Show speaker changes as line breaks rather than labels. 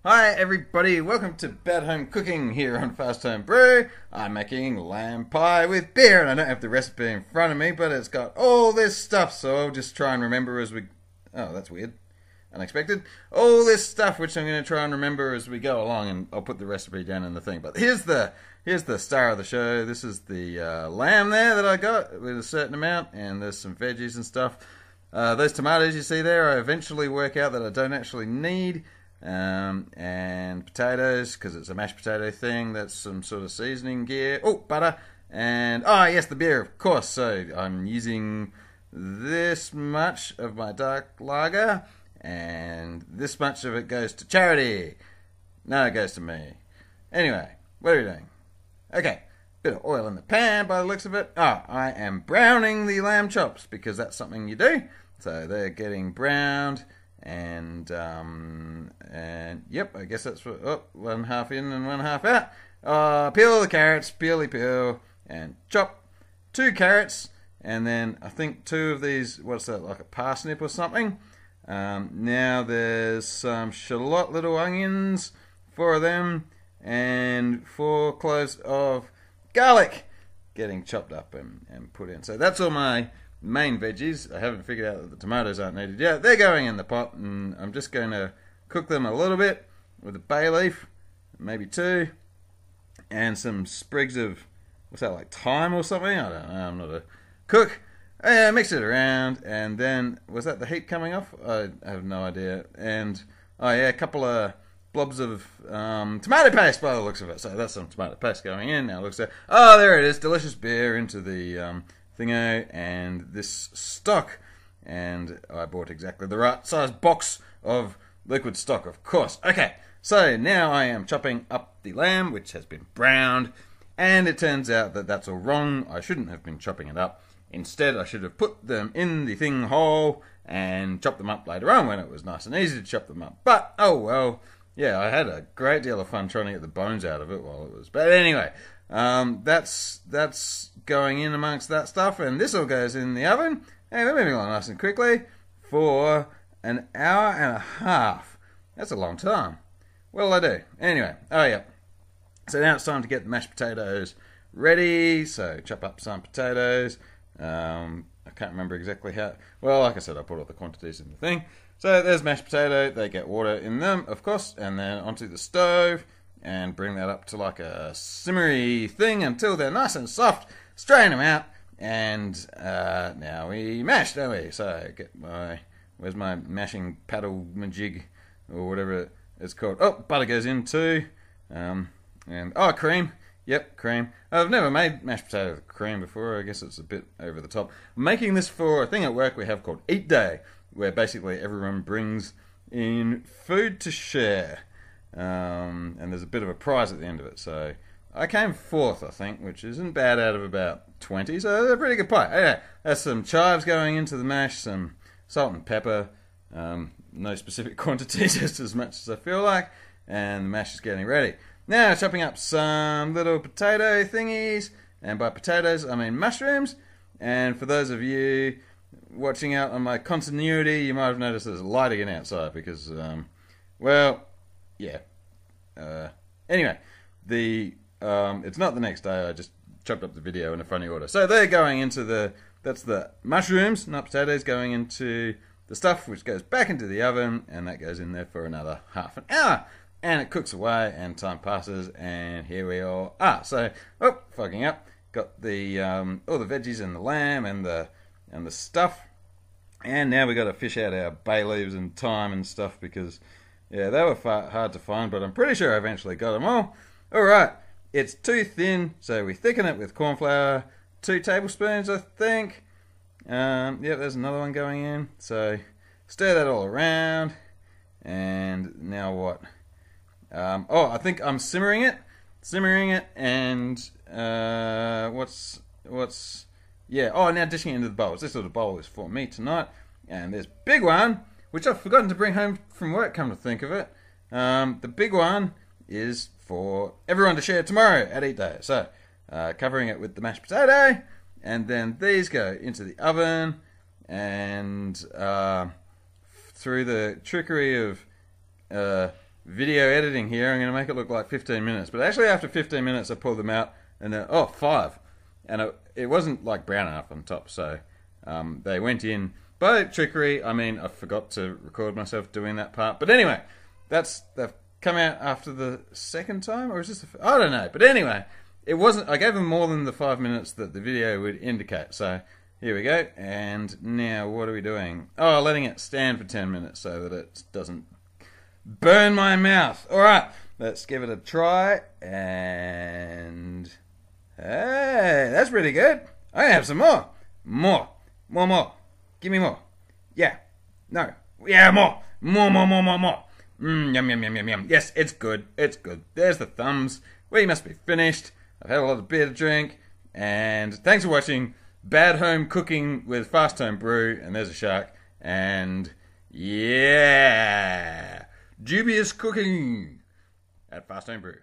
Hi everybody, welcome to Bad Home Cooking here on Fast Home Brew. I'm making lamb pie with beer and I don't have the recipe in front of me, but it's got all this stuff, so I'll just try and remember as we... Oh, that's weird. Unexpected. All this stuff which I'm going to try and remember as we go along, and I'll put the recipe down in the thing. But here's the star of the show. This is the lamb there that I got with a certain amount, and there's some veggies and stuff. Those tomatoes you see there, I eventually work out that I don't actually need. And potatoes, because it's a mashed potato thing. That's some sort of seasoning gear. Oh, butter. And, oh yes, the beer, of course. So I'm using this much of my dark lager, and this much of it goes to charity. No, it goes to me. Anyway, what are we doing? Okay, bit of oil in the pan by the looks of it. Oh, I am browning the lamb chops, because that's something you do. So they're getting browned. And yep, I guess that's what, oh, one half in and one half out. Peel the carrots, peel, and chop 2 carrots, and then I think 2 of these, what's that, like a parsnip or something. Now there's some shallot little onions, 4 of them, and 4 cloves of garlic getting chopped up and put in. So that's all my main veggies. I haven't figured out that the tomatoes aren't needed yet. They're going in the pot, and I'm just going to cook them a little bit with a bay leaf, maybe 2, and some sprigs of, what's that, like thyme or something? I don't know, I'm not a cook. Mix it around, and then, was that the heat coming off? I have no idea. And, oh yeah, a couple of blobs of tomato paste by the looks of it. So that's some tomato paste going in. Now it looks like, oh, there it is, delicious beer into the thingo, and this stock, and I bought exactly the right size box of liquid stock, of course. Okay, so now I am chopping up the lamb, which has been browned, and it turns out that that's all wrong. I shouldn't have been chopping it up. Instead, I should have put them in the thing hole and chopped them up later on when it was nice and easy to chop them up. But, oh well, yeah, I had a great deal of fun trying to get the bones out of it while it was... But anyway, that's going in amongst that stuff, and this all goes in the oven, and we're moving along nice and quickly for an hour and a half. That's a long time. What'll I do? Anyway, oh yeah. So now it's time to get the mashed potatoes ready. So chop up some potatoes. I can't remember exactly how. Well, like I said, I put all the quantities in the thing. So there's mashed potato. They get water in them, of course, and then onto the stove. And bring that up to like a simmery thing until they're nice and soft. Strain them out, and now we mash, don't we? So get my, where's my mashing paddle majig, or whatever it's called. Oh, butter goes in too, and oh, cream. Yep, cream. I've never made mashed potato with cream before. I guess it's a bit over the top. I'm making this for a thing at work we have called Eat Day, where basically everyone brings in food to share. And there's a bit of a prize at the end of it. So I came 4th, I think, which isn't bad out of about 20. So they're a pretty good pie. Okay, there's some chives going into the mash, some salt and pepper, no specific quantities, just as much as I feel like, and the mash is getting ready. Now chopping up some little potato thingies, and by potatoes I mean mushrooms. And for those of you watching out on my continuity, you might have noticed there's light again outside because, well... yeah. Anyway, it's not the next day. I just chopped up the video in a funny order. So they're going into that's the mushrooms, not potatoes, going into the stuff which goes back into the oven, and that goes in there for another half an hour. And it cooks away, and time passes, and here we all are. So, oh, fucking up. Got the all the veggies and the lamb and the stuff. And now we got to fish out our bay leaves and thyme and stuff because... yeah, they were hard to find, but I'm pretty sure I eventually got them all. Alright, it's too thin, so we thicken it with cornflour. 2 tablespoons, I think. Yep, there's another one going in. So, stir that all around. And now what? Oh, I think I'm simmering it. And, yeah, oh, now dishing it into the bowls. This little bowl is for me tonight. And there's a big one, which I've forgotten to bring home from work, come to think of it. The big one is for everyone to share tomorrow at Eat Day. So, covering it with the mashed potato, and then these go into the oven, and through the trickery of video editing here, I'm going to make it look like 15 minutes. But actually after 15 minutes I pulled them out and oh, 5. And it wasn't like brown enough on top, so they went in by trickery. I mean, I forgot to record myself doing that part. But anyway, they've come out after the second time, or is this I don't know. But anyway, it wasn't. I gave them more than the 5 minutes that the video would indicate. So here we go. And now what are we doing? Oh, letting it stand for 10 minutes so that it doesn't burn my mouth. All right, let's give it a try. And hey, that's pretty good. I have some more. More. Give me more. Yeah. No. Yeah, more. More. Yum, yum, yum, yum, yum. Yes, it's good. It's good. There's the thumbs. We must be finished. I've had a lot of beer to drink. And thanks for watching Bad Home Cooking with Fast Home Brew. And there's a shark. And yeah. Dubious cooking at Fast Home Brew.